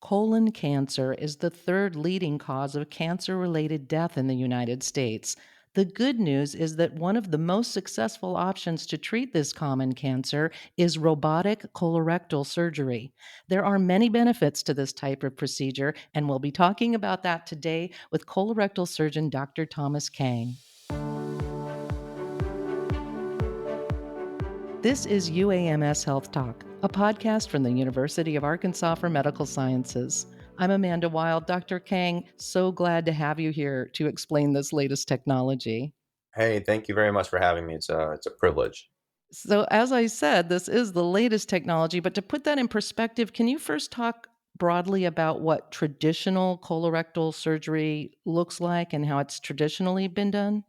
Colon cancer is the third leading cause of cancer related death in the United States. The good news is that one of the most successful options to treat this common cancer is robotic colorectal surgery. There are many benefits to this type of procedure, and we'll be talking about that today with colorectal surgeon Dr. Thomas Kang. This is UAMS Health Talk, a podcast from the University of Arkansas for Medical Sciences. I'm Amanda Wild. Dr. Kang, so glad to have you here to explain this latest technology. Hey, thank you very much for having me. It's a privilege. So, as I said, this is the latest technology, but to put that in perspective, can you first talk broadly about what traditional colorectal surgery looks like and how it's traditionally been done?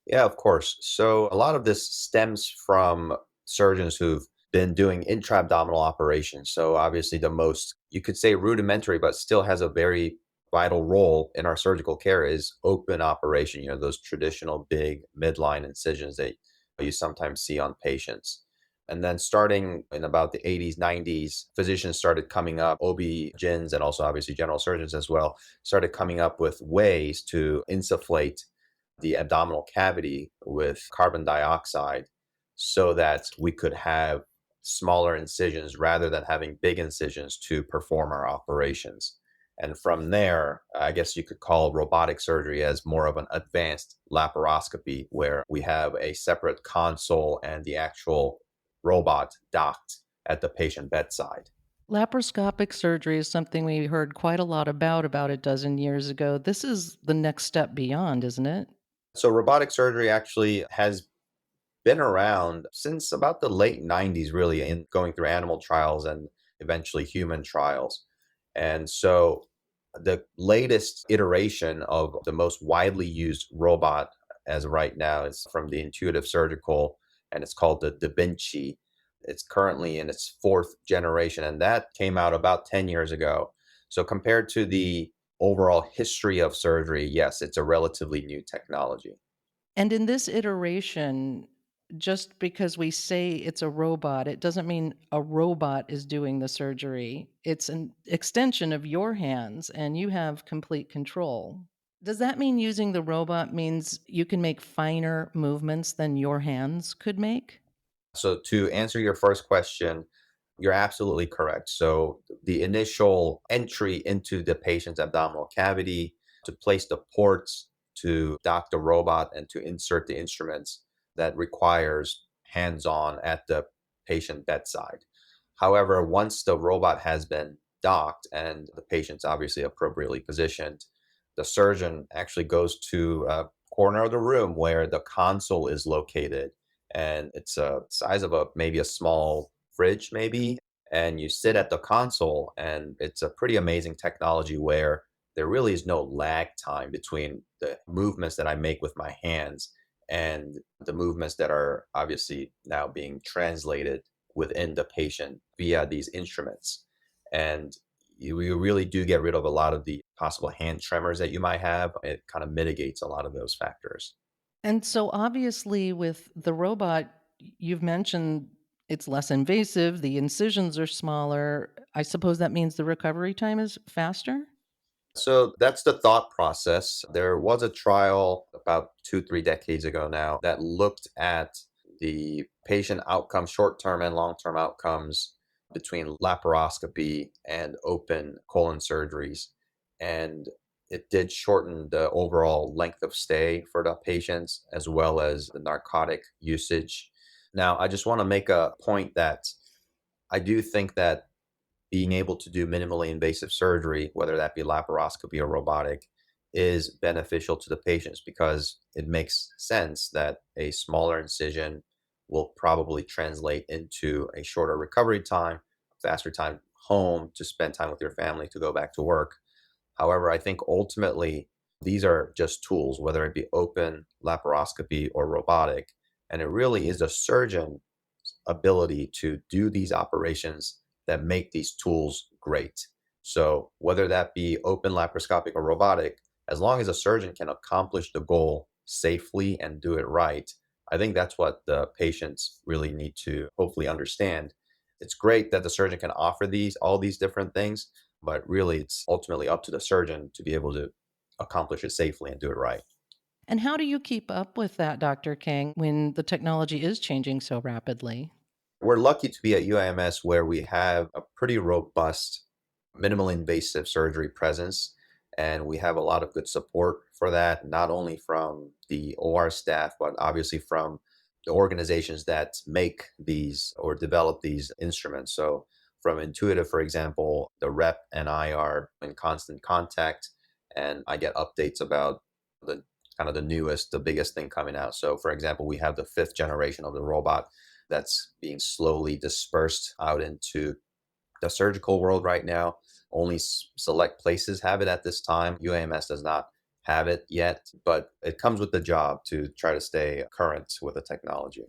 Yeah, of course. So a lot of this stems from surgeons who've been doing intra-abdominal operations. So obviously the most, you could say rudimentary, but still has a very vital role in our surgical care is open operation, those traditional big midline incisions that you sometimes see on patients. And then starting in about the 80s, 90s, physicians started coming up, OB-GYNs and also obviously general surgeons as well, started coming up with ways to insufflate the abdominal cavity with carbon dioxide so that we could have smaller incisions rather than having big incisions to perform our operations. And from there, I guess you could call robotic surgery as more of an advanced laparoscopy where we have a separate console and the actual robot docked at the patient bedside. Laparoscopic surgery is something we heard quite a lot about a dozen years ago. This is the next step beyond, isn't it? So robotic surgery actually has been around since about the late 90s, really, in going through animal trials and eventually human trials. And so the latest iteration of the most widely used robot as of right now is from the Intuitive Surgical, and it's called the Da Vinci. It's currently in its fourth generation, and that came out about 10 years ago. So compared to the overall history of surgery, yes, it's a relatively new technology. And in this iteration, just because we say it's a robot, it doesn't mean a robot is doing the surgery. It's an extension of your hands and you have complete control. Does that mean using the robot means you can make finer movements than your hands could make? So to answer your first question, you're absolutely correct. So the initial entry into the patient's abdominal cavity to place the ports, to dock the robot and to insert the instruments that requires hands-on at the patient bedside. However, once the robot has been docked and the patient's obviously appropriately positioned, the surgeon actually goes to a corner of the room where the console is located, and it's a size of a maybe a small fridge maybe, and you sit at the console, and it's a pretty amazing technology where there really is no lag time between the movements that I make with my hands and the movements that are obviously now being translated within the patient via these instruments. And you really do get rid of a lot of the possible hand tremors that you might have. It kind of mitigates a lot of those factors. And so obviously with the robot, you've mentioned it's less invasive, the incisions are smaller. I suppose that means the recovery time is faster? So that's the thought process. There was a trial about 2, 3 decades ago now that looked at the patient outcomes, short term and long term outcomes between laparoscopy and open colon surgeries. And it did shorten the overall length of stay for the patients as well as the narcotic usage. Now, I just want to make a point that I do think that being able to do minimally invasive surgery, whether that be laparoscopy or robotic, is beneficial to the patients because it makes sense that a smaller incision will probably translate into a shorter recovery time, faster time home to spend time with your family to go back to work. However, I think ultimately these are just tools, whether it be open, laparoscopy, or robotic. And it really is a surgeon ability to do these operations that make these tools great. So whether that be open laparoscopic or robotic, as long as a surgeon can accomplish the goal safely and do it right, I think that's what the patients really need to hopefully understand. It's great that the surgeon can offer these all these different things, but really it's ultimately up to the surgeon to be able to accomplish it safely and do it right. And how do you keep up with that, Dr. King, when the technology is changing so rapidly? We're lucky to be at UIMS where we have a pretty robust, minimally invasive surgery presence. And we have a lot of good support for that, not only from the OR staff, but obviously from the organizations that make these or develop these instruments. So, from Intuitive, for example, the rep and I are in constant contact, and I get updates about the kind of the newest, the biggest thing coming out. So, for example, we have the fifth generation of the robot that's being slowly dispersed out into the surgical world right now. Only select places have it at this time. UAMS does not have it yet, but it comes with the job to try to stay current with the technology.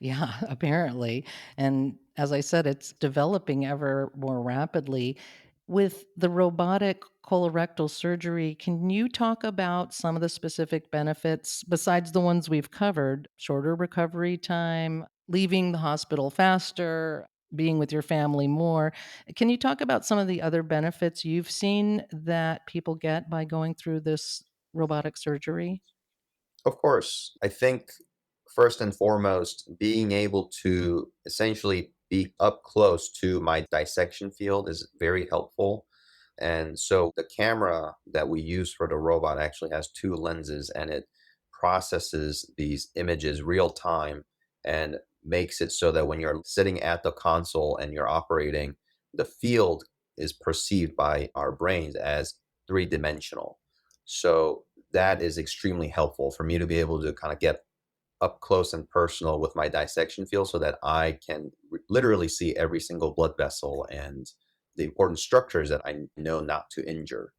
Yeah, apparently. And as I said, it's developing ever more rapidly. With the robotic colorectal surgery, can you talk about some of the specific benefits besides the ones we've covered? Shorter recovery time, leaving the hospital faster, being with your family more. Can you talk about some of the other benefits you've seen that people get by going through this robotic surgery? Of course, I think first and foremost, being able to essentially be up close to my dissection field is very helpful. And so the camera that we use for the robot actually has two lenses and it processes these images real time and makes it so that when you're sitting at the console and you're operating, the field is perceived by our brains as three-dimensional. So that is extremely helpful for me to be able to kind of get up close and personal with my dissection field so that I can literally see every single blood vessel and the important structures that I know not to injure.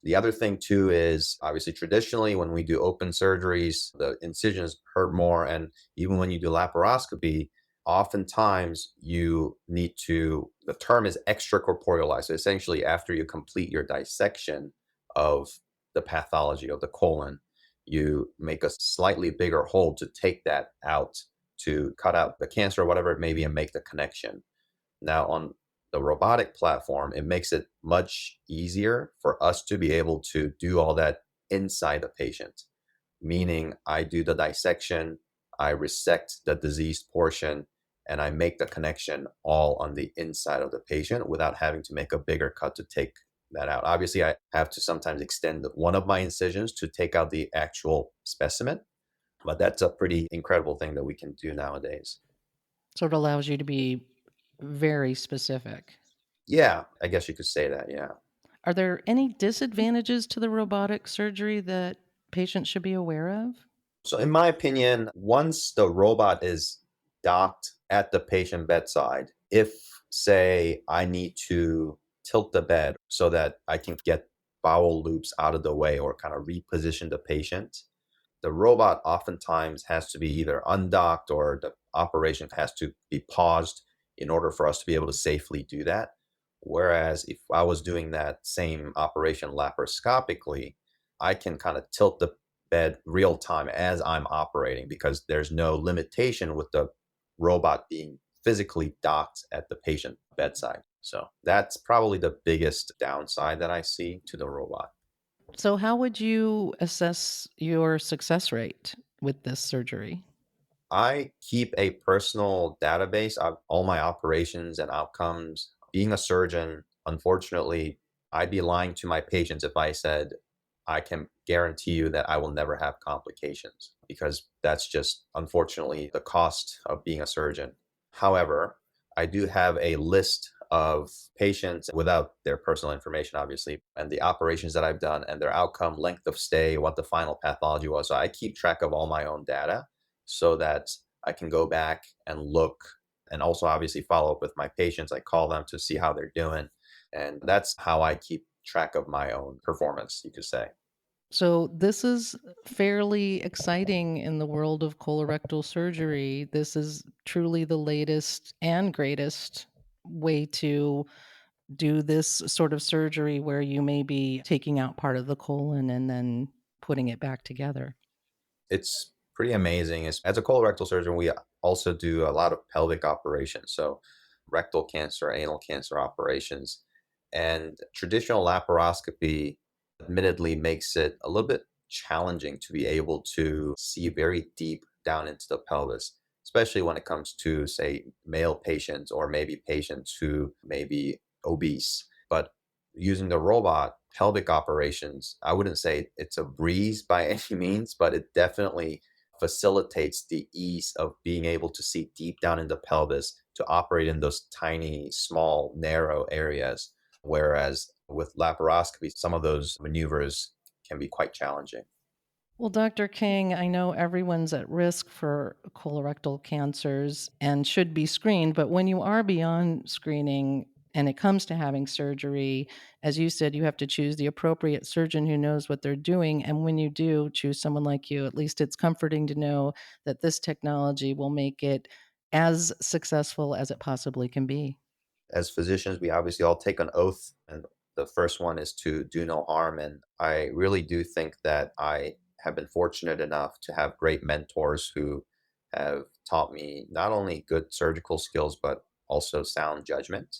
The other thing too is obviously traditionally when we do open surgeries, the incisions hurt more. And even when you do laparoscopy, oftentimes you need to, the term is extracorporealized. So essentially, after you complete your dissection of the pathology of the colon, you make a slightly bigger hole to take that out, to cut out the cancer or whatever it may be and make the connection. Now, on the robotic platform, it makes it much easier for us to be able to do all that inside the patient, meaning I do the dissection, I resect the diseased portion, and I make the connection all on the inside of the patient without having to make a bigger cut to take that out. Obviously, I have to sometimes extend one of my incisions to take out the actual specimen, but that's a pretty incredible thing that we can do nowadays. So it allows you to be very specific. Yeah, I guess you could say that. Yeah. Are there any disadvantages to the robotic surgery that patients should be aware of? So, in my opinion, once the robot is docked at the patient bedside, if, say, I need to tilt the bed so that I can get bowel loops out of the way or kind of reposition the patient, the robot oftentimes has to be either undocked or the operation has to be paused in order for us to be able to safely do that. Whereas if I was doing that same operation laparoscopically, I can kind of tilt the bed real time as I'm operating because there's no limitation with the robot being physically docked at the patient bedside. So that's probably the biggest downside that I see to the robot. So, how would you assess your success rate with this surgery? I keep a personal database of all my operations and outcomes. Being a surgeon, unfortunately, I'd be lying to my patients if I said I can guarantee you that I will never have complications because that's just unfortunately the cost of being a surgeon. However, I do have a list of patients without their personal information, obviously, and the operations that I've done and their outcome, length of stay, what the final pathology was. So I keep track of all my own data so that I can go back and look and also obviously follow up with my patients. I call them to see how they're doing. And that's how I keep track of my own performance, you could say. So, this is fairly exciting in the world of colorectal surgery. This is truly the latest and greatest way to do this sort of surgery where you may be taking out part of the colon and then putting it back together. It's pretty amazing. As a colorectal surgeon, we also do a lot of pelvic operations. So rectal cancer, anal cancer operations. And traditional laparoscopy admittedly makes it a little bit challenging to be able to see very deep down into the pelvis, especially when it comes to, say, male patients or maybe patients who may be obese. But using the robot pelvic operations, I wouldn't say it's a breeze by any means, but it definitely facilitates the ease of being able to see deep down in the pelvis to operate in those tiny, small, narrow areas. Whereas with laparoscopy, some of those maneuvers can be quite challenging. Well, Dr. King, I know everyone's at risk for colorectal cancers and should be screened, but when you are beyond screening and it comes to having surgery, as you said, you have to choose the appropriate surgeon who knows what they're doing. And when you do choose someone like you, at least it's comforting to know that this technology will make it as successful as it possibly can be. As physicians, we obviously all take an oath, and the first one is to do no harm. And I really do think that I have been fortunate enough to have great mentors who have taught me not only good surgical skills, but also sound judgment.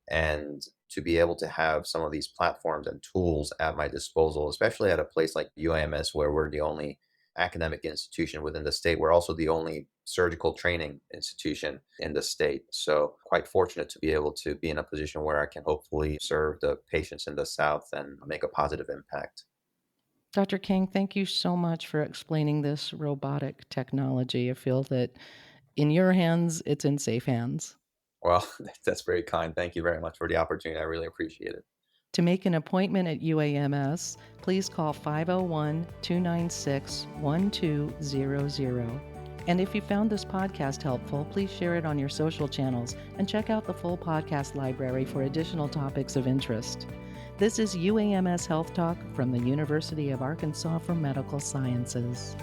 And to be able to have some of these platforms and tools at my disposal, especially at a place like UAMS, where we're the only academic institution within the state. We're also the only surgical training institution in the state. So, quite fortunate to be able to be in a position where I can hopefully serve the patients in the South and make a positive impact. Dr. King, thank you so much for explaining this robotic technology. I feel that in your hands, it's in safe hands. Well, that's very kind. Thank you very much for the opportunity. I really appreciate it. To make an appointment at UAMS, please call 501 296 1200. And if you found this podcast helpful, please share it on your social channels and check out the full podcast library for additional topics of interest. This is UAMS Health Talk from the University of Arkansas for Medical Sciences.